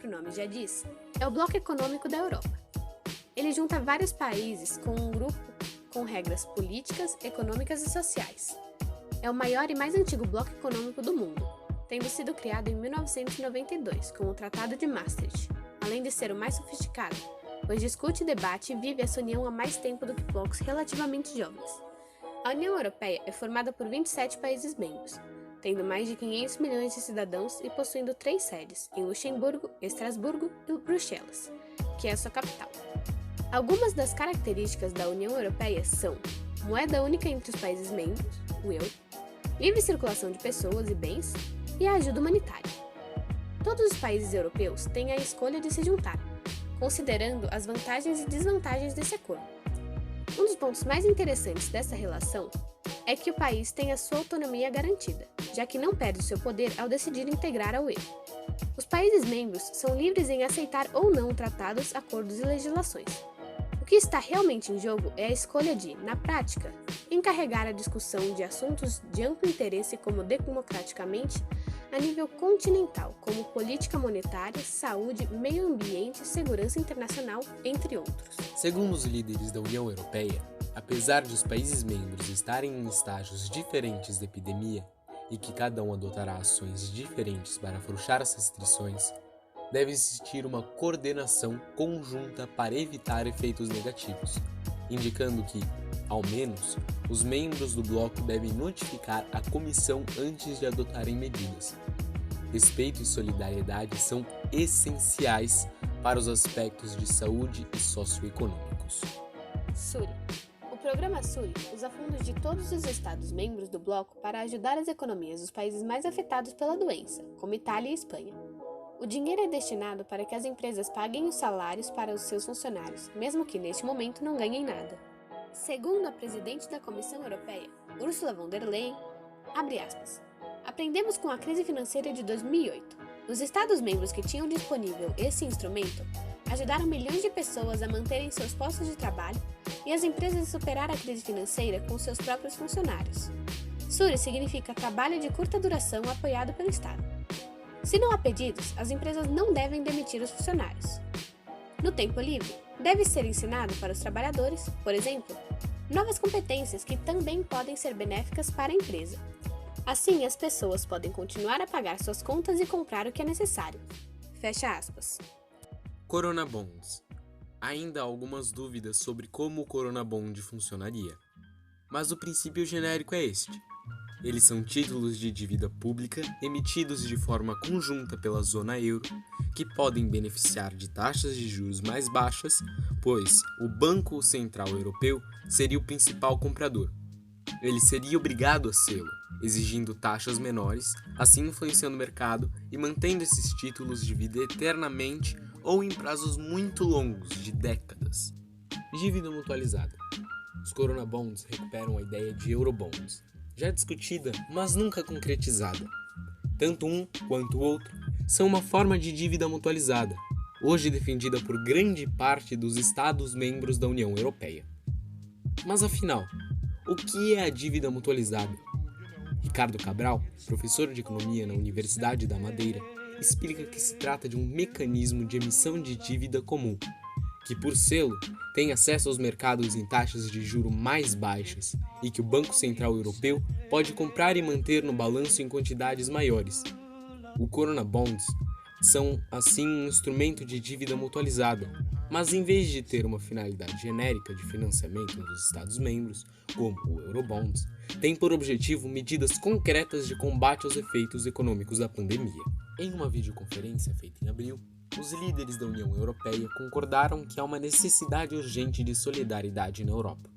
próprio nome já diz, é o Bloco Econômico da Europa. Ele junta vários países com um grupo com regras políticas, econômicas e sociais. É o maior e mais antigo bloco econômico do mundo, tendo sido criado em 1992 com o Tratado de Maastricht, além de ser o mais sofisticado, pois discute, debate e vive essa união há mais tempo do que blocos relativamente jovens. A União Europeia é formada por 27 países membros, tendo mais de 500 milhões de cidadãos e possuindo 3 sedes, em Luxemburgo, Estrasburgo e Bruxelas, que é a sua capital. Algumas das características da União Europeia são moeda única entre os países membros, o euro, livre circulação de pessoas e bens e a ajuda humanitária. Todos os países europeus têm a escolha de se juntar, considerando as vantagens e desvantagens desse acordo. Um dos pontos mais interessantes dessa relação é que o país tem a sua autonomia garantida, já que não perde seu poder ao decidir integrar ao euro. Os países membros são livres em aceitar ou não tratados, acordos e legislações. O que está realmente em jogo é a escolha de, na prática, encarregar a discussão de assuntos de amplo interesse como democraticamente a nível continental, como política monetária, saúde, meio ambiente, segurança internacional, entre outros. Segundo os líderes da União Europeia, apesar de os países membros estarem em estágios diferentes da epidemia e que cada um adotará ações diferentes para afrouxar as restrições, deve existir uma coordenação conjunta para evitar efeitos negativos, indicando que, ao menos, os membros do bloco devem notificar a comissão antes de adotarem medidas. Respeito e solidariedade são essenciais para os aspectos de saúde e socioeconômicos. SURE. O programa SURE usa fundos de todos os Estados-membros do bloco para ajudar as economias dos países mais afetados pela doença, como Itália e Espanha. O dinheiro é destinado para que as empresas paguem os salários para os seus funcionários, mesmo que neste momento não ganhem nada. Segundo a presidente da Comissão Europeia, Ursula von der Leyen, abre aspas, aprendemos com a crise financeira de 2008. Os Estados-membros que tinham disponível esse instrumento ajudaram milhões de pessoas a manterem seus postos de trabalho e as empresas a superar a crise financeira com seus próprios funcionários. SURE significa trabalho de curta duração apoiado pelo Estado. Se não há pedidos, as empresas não devem demitir os funcionários. No tempo livre, deve ser ensinado para os trabalhadores, por exemplo, novas competências que também podem ser benéficas para a empresa. Assim, as pessoas podem continuar a pagar suas contas e comprar o que é necessário. Fecha aspas. Corona Bonds. Ainda há algumas dúvidas sobre como o Corona Bond funcionaria, mas o princípio genérico é este. Eles são títulos de dívida pública emitidos de forma conjunta pela zona euro, que podem beneficiar de taxas de juros mais baixas, pois o Banco Central Europeu seria o principal comprador. Ele seria obrigado a sê-lo, exigindo taxas menores, assim influenciando o mercado e mantendo esses títulos de vida eternamente ou em prazos muito longos, de décadas. Dívida mutualizada. Os Corona Bonds recuperam a ideia de Eurobonds, já discutida, mas nunca concretizada. Tanto um quanto o outro são uma forma de dívida mutualizada, hoje defendida por grande parte dos Estados-membros da União Europeia. Mas afinal, o que é a dívida mutualizada? Ricardo Cabral, professor de economia na Universidade da Madeira, explica que se trata de um mecanismo de emissão de dívida comum, que por selo tem acesso aos mercados em taxas de juro mais baixas e que o Banco Central Europeu pode comprar e manter no balanço em quantidades maiores. O Corona Bonds são, assim, um instrumento de dívida mutualizada, mas em vez de ter uma finalidade genérica de financiamento dos Estados-membros, como o Eurobonds, tem por objetivo medidas concretas de combate aos efeitos econômicos da pandemia. Em uma videoconferência feita em abril, os líderes da União Europeia concordaram que há uma necessidade urgente de solidariedade na Europa,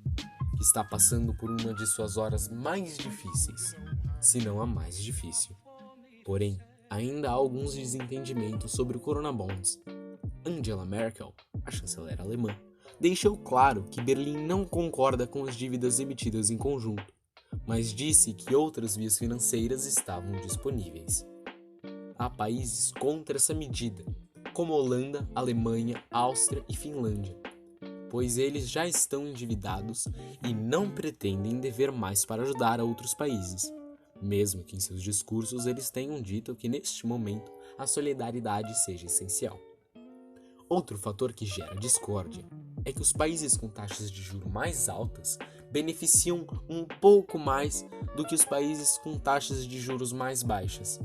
que está passando por uma de suas horas mais difíceis, se não a mais difícil. Porém, ainda há alguns desentendimentos sobre o Corona Bonds. Angela Merkel, a chanceler alemã, deixou claro que Berlim não concorda com as dívidas emitidas em conjunto, mas disse que outras vias financeiras estavam disponíveis. Há países contra essa medida, como Holanda, Alemanha, Áustria e Finlândia, pois eles já estão endividados e não pretendem dever mais para ajudar a outros países, mesmo que em seus discursos eles tenham dito que neste momento a solidariedade seja essencial. Outro fator que gera discórdia é que os países com taxas de juros mais altas beneficiam um pouco mais do que os países com taxas de juros mais baixas.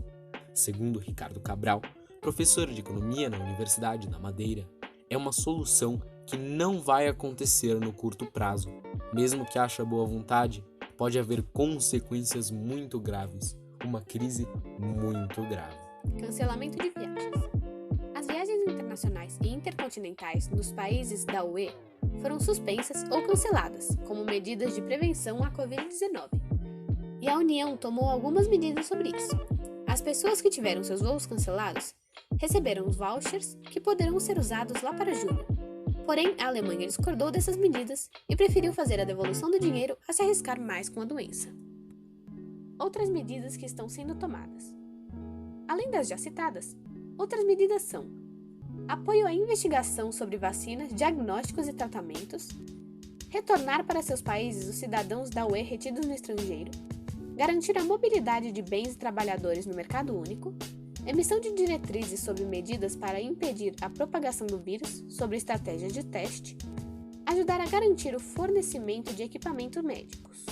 Segundo Ricardo Cabral, professor de economia na Universidade da Madeira, é uma solução que não vai acontecer no curto prazo. Mesmo que haja boa vontade, pode haver consequências muito graves, uma crise muito grave. Cancelamento de viagens. As viagens internacionais e intercontinentais nos países da UE foram suspensas ou canceladas como medidas de prevenção à Covid-19. E a União tomou algumas medidas sobre isso. As pessoas que tiveram seus voos cancelados receberam os vouchers que poderão ser usados lá para julho. Porém, a Alemanha discordou dessas medidas e preferiu fazer a devolução do dinheiro a se arriscar mais com a doença. Outras medidas que estão sendo tomadas. Além das já citadas, outras medidas são apoio à investigação sobre vacinas, diagnósticos e tratamentos, retornar para seus países os cidadãos da UE retidos no estrangeiro, garantir a mobilidade de bens e trabalhadores no mercado único, emissão de diretrizes sobre medidas para impedir a propagação do vírus, sobre estratégias de teste, ajudar a garantir o fornecimento de equipamentos médicos.